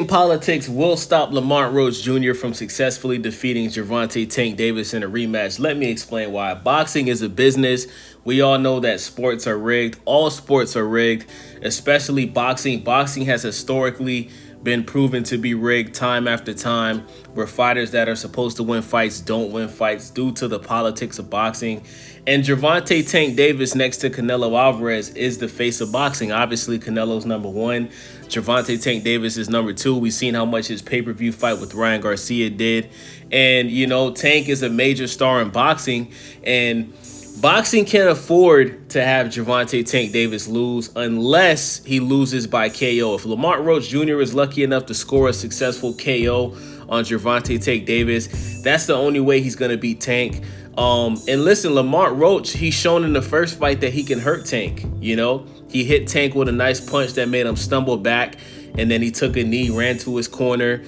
boxing politics will stop Lamont Roach Jr. from successfully defeating Gervonta Tank Davis in a rematch. Let me explain why. Boxing is a business. We all know that sports are rigged. All sports are rigged, especially boxing. Boxing has historically been proven to be rigged time after time, where fighters that are supposed to win fights don't win fights due to the politics of boxing. And Gervonta Tank Davis next to Canelo Alvarez is the face of boxing. Obviously, Canelo's number one. Gervonta Tank Davis is number two. We've seen how much his pay-per-view fight with Ryan Garcia did. And, you know, Tank is a major star in boxing. And boxing can't afford to have Gervonta Tank Davis lose unless he loses by KO. If Lamont Roach Jr. is lucky enough to score a successful KO on Gervonta Tank Davis, that's the only way he's going to beat Tank. And listen, Lamont Roach, he's shown in the first fight that he can hurt Tank. You know, he hit Tank with a nice punch that made him stumble back, and then he took a knee, ran to his corner,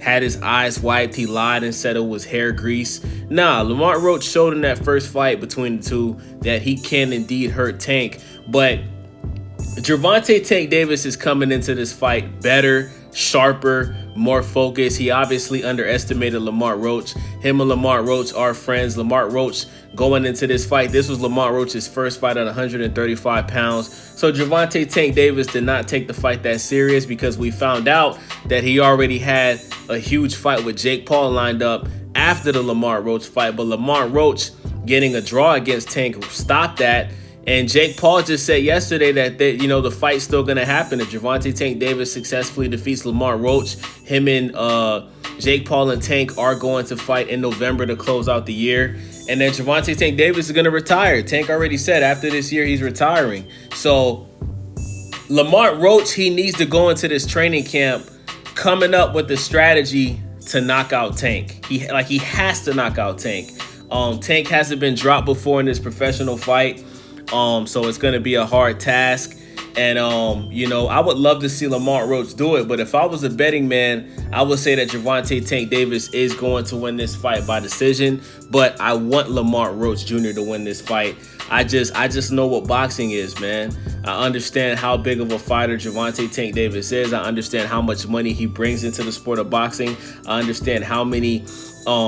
had his eyes wiped. He lied and said it was hair grease. Nah, Lamont Roach showed in that first fight between the two that he can indeed hurt Tank. But Gervonta Tank Davis is coming into this fight better, sharper, more focused. He obviously underestimated Lamont Roach. Him and Lamont Roach are friends. Lamont Roach going into this fight, this was Lamont Roach's first fight at 135 pounds. So Gervonta Tank Davis did not take the fight that serious, because we found out that he already had a huge fight with Jake Paul lined up after the Lamont Roach fight. But Lamont Roach getting a draw against Tank stopped that. And Jake Paul just said yesterday that the fight's still going to happen. If Gervonta Tank Davis successfully defeats Lamont Roach, him and Jake Paul and Tank are going to fight in November to close out the year. And then Gervonta Tank Davis is going to retire. Tank already said after this year he's retiring. So Lamont Roach, he needs to go into this training camp coming up with the strategy to knock out Tank. He has to knock out Tank. Tank hasn't been dropped before in this professional fight. So it's going to be a hard task. And, I would love to see Lamont Roach do it. But if I was a betting man, I would say that Gervonta Tank Davis is going to win this fight by decision. But I want Lamont Roach Jr. to win this fight. I just know what boxing is, man. I understand how big of a fighter Gervonta Tank Davis is. I understand how much money he brings into the sport of boxing. I understand how many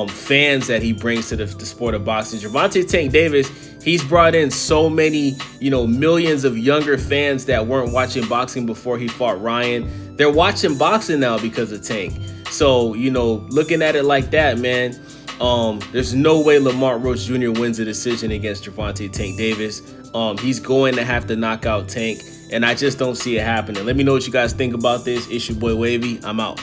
fans that he brings to the sport of boxing. Gervonta Tank Davis, he's brought in so many, millions of younger fans that weren't watching boxing before he fought Ryan. They're watching boxing now because of Tank. So, looking at it like that, man, there's no way Lamont Roach Jr. wins a decision against Gervonta Tank Davis. He's going to have to knock out Tank, and I just don't see it happening. Let me know what you guys think about this. It's your boy Wavy. I'm out.